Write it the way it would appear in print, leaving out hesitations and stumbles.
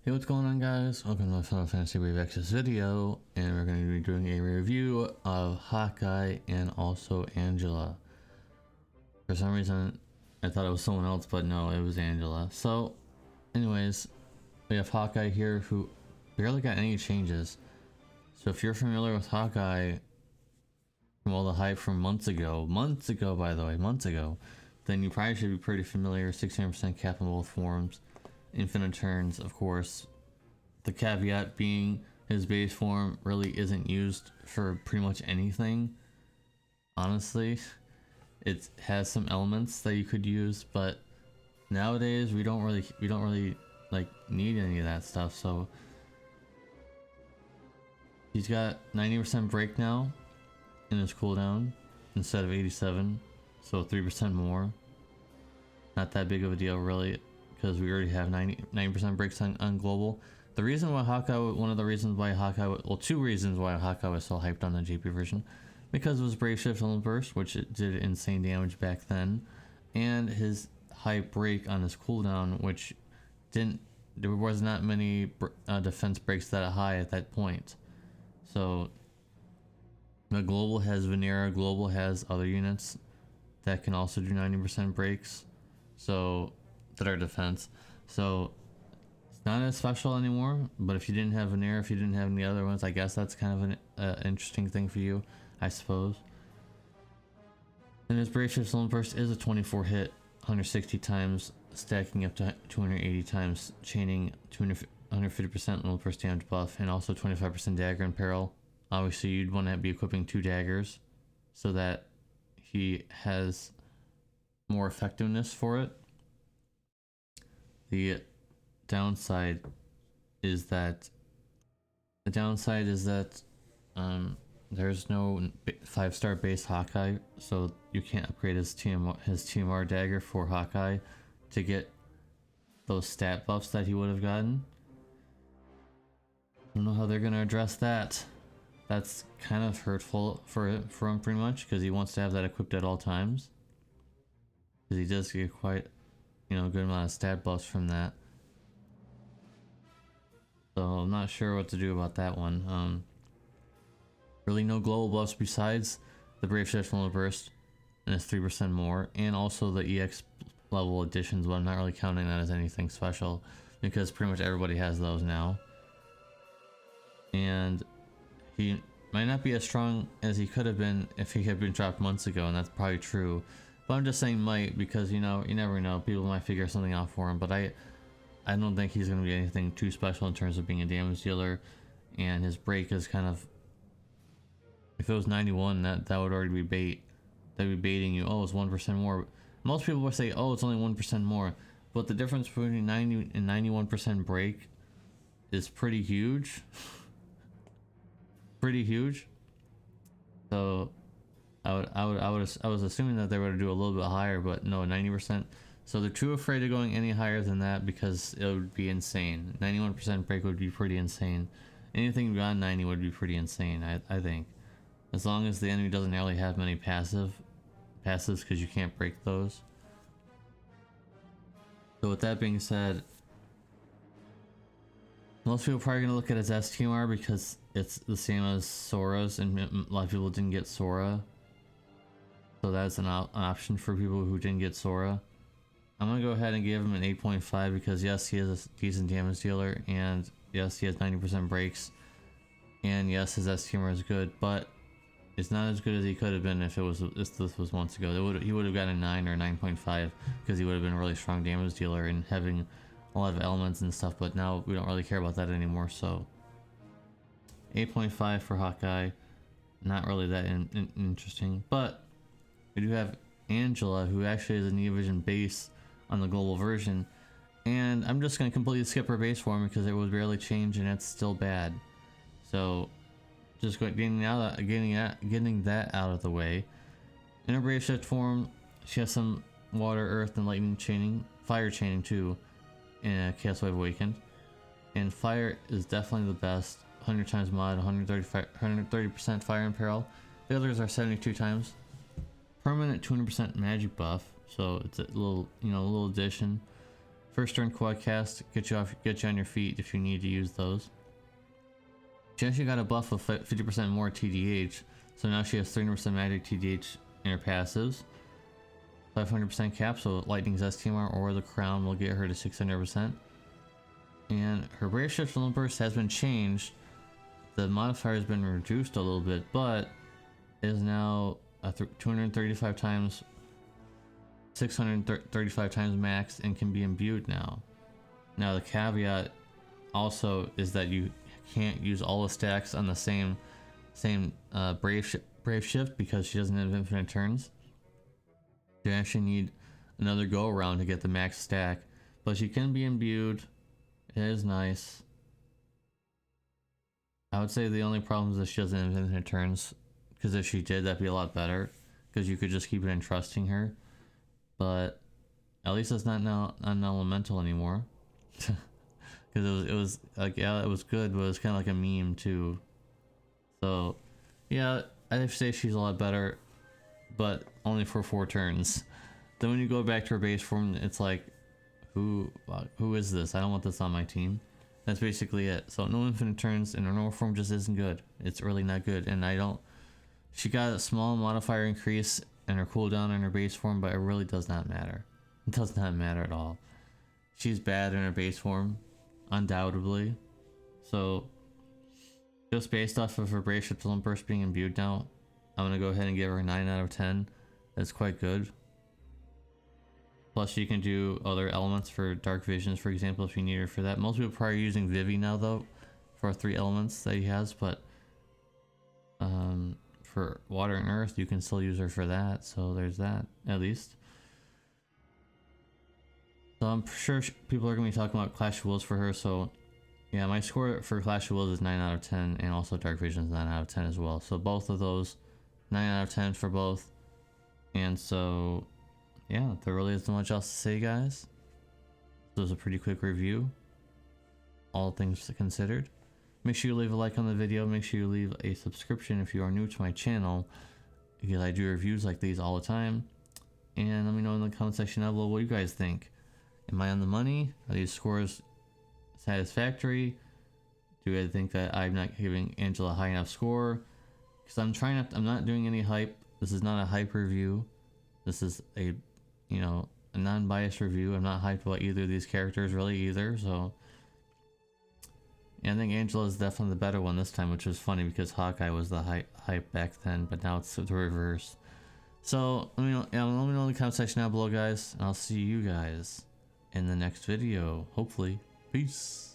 Hey, what's going on, guys? Welcome to the Final Fantasy Wave X's video, and we're going to be doing a review of Hawkeye and also Angela. For some reason, I thought it was someone else, but no, it was Angela. So, anyways, we have Hawkeye here who barely got any changes. So if you're familiar with Hawkeye from all the hype from months ago, by the way, then you probably should be pretty familiar. 600% cap in both forms. Infinite turns, of course. The caveat being his base form really isn't used for pretty much anything. Honestly, it has some elements that you could use, but nowadays we don't really like need any of that stuff. So he's got 90% break now in his cooldown instead of 87, so 3% more. Not that big of a deal, really, because we already have 90% breaks on global. The reason why Hawkeye, one of the reasons why Hawkeye, well, two reasons why Hawkeye was so hyped on the JP version, because it was Brave Shift Element Burst, which it did insane damage back then, and his high break on his cooldown, which there was not many defense breaks that high at that point. So the global has Venera, global has other units that can also do 90% breaks, so that are defense. So it's not as special anymore, but if you didn't have Venera, if you didn't have any other ones, I guess that's kind of an interesting thing for you, I suppose. And his Brave Shift Element Burst is a 24 hit, 160 times, stacking up to 280 times, chaining 150% Element Burst damage buff, and also 25% dagger in peril. Obviously, you'd want to be equipping 2 daggers so that he has more effectiveness for it. The downside is that there's no 5-star base Hawkeye, so you can't upgrade his TMR dagger for Hawkeye to get those stat buffs that he would have gotten. I don't know how they're gonna address that. That's kind of hurtful for him pretty much, because he wants to have that equipped at all times, because he does get quite, a good amount of stat buffs from that. So I'm not sure what to do about that one. Really no global buffs besides the Brave Shift Element Burst, and it's 3% more, and also the EX level additions, but I'm not really counting that as anything special because pretty much everybody has those now. And he might not be as strong as he could have been if he had been dropped months ago, and that's probably true. But I'm just saying might, because you never know. People might figure something out for him, but I don't think he's going to be anything too special in terms of being a damage dealer. And his break is kind of, if it was 91, that would already be bait. That'd be baiting you. Oh, it's 1% more. Most people would say, oh, it's only 1% more, but the difference between 90 and 91% break is pretty huge. Pretty huge. So I was assuming that they were to do a little bit higher, but no, 90%. So they're too afraid of going any higher than that because it would be insane. 91% break would be pretty insane. Anything beyond 90 would be pretty insane, I think. As long as the enemy doesn't really have many passives, because you can't break those. So with that being said, most people are probably going to look at his STMR because it's the same as Sora's, and a lot of people didn't get Sora. So that's an option for people who didn't get Sora. I'm going to go ahead and give him an 8.5 because yes, he is a decent damage dealer, and yes, he has 90% breaks, and yes, his STMR is good, but it's not as good as he could have been if this was months ago. He would have gotten a 9 or 9.5 because he would have been a really strong damage dealer and having a lot of elements and stuff, but now we don't really care about that anymore. So 8.5 for Hawkeye, not really that interesting. But we do have Angela, who actually is a Neovision base on the global version, and I'm just going to completely skip her base form because it was barely changed and it's still bad. So just getting that out of the way. In her Brave Shift form, she has some water, earth, and lightning chaining, fire chaining too, in Chaos Wave Awakened. And fire is definitely the best. 100 times mod, 130% fire in peril. The others are 72 times. Permanent 200% magic buff, so it's a little, little addition. First turn quad cast, get you on your feet if you need to use those. She actually got a buff of 50% more TDH, so now she has 300% magic TDH in her passives. 500% cap, so Lightning's STMR or the Crown will get her to 600%. And her Brave Shift and Burst has been changed. The modifier has been reduced a little bit, but is now 235 times, 635 times max, and can be imbued now. Now the caveat also is that you can't use all the stacks on the same Brave Shift because she doesn't have infinite turns. You actually need another go around to get the max stack, but she can be imbued. It is nice. I would say the only problem is that she doesn't have infinite turns, because if she did, that'd be a lot better, because you could just keep it entrusting her. But at least it's not now an elemental anymore. Because it was like, yeah, it was good, but it was kind of like a meme too. So yeah, I'd say she's a lot better, but only for 4 turns. Then when you go back to her base form, it's like, who is this? I don't want this on my team. That's basically it. So no infinite turns, and her normal form just isn't good. It's really not good, and I don't. She got a small modifier increase in her cooldown in her base form, but it really does not matter. It does not matter at all. She's bad in her base form, undoubtedly. So just based off of her Brave Shift Burst being imbued now, I'm gonna go ahead and give her a 9 out of 10. That's quite good. Plus you can do other elements for Dark Visions, for example, if you need her for that. Most people are probably using Vivi now though, for 3 elements that he has, but for Water and Earth you can still use her for that, so there's that, at least. So I'm sure people are going to be talking about Clash of Wills for her, so yeah, my score for Clash of Wills is 9 out of 10, and also Dark Visions 9 out of 10 as well. So both of those, 9 out of 10 for both. And so yeah, there really isn't much else to say, guys. This was a pretty quick review, all things considered. Make sure you leave a like on the video. Make sure you leave a subscription if you are new to my channel, because I do reviews like these all the time. And let me know in the comment section down below what you guys think. Am I on the money? Are these scores satisfactory? Do I think that I'm not giving Angela a high enough score? Because I'm not doing any hype. This is not a hype review. This is a, you know, a non-biased review. I'm not hyped about either of these characters really either, so. And I think Angela is definitely the better one this time, which was funny because Hawkeye was the hype back then, but now it's the reverse. So let me know in the comment section down below, guys, and I'll see you guys in the next video, hopefully. Peace.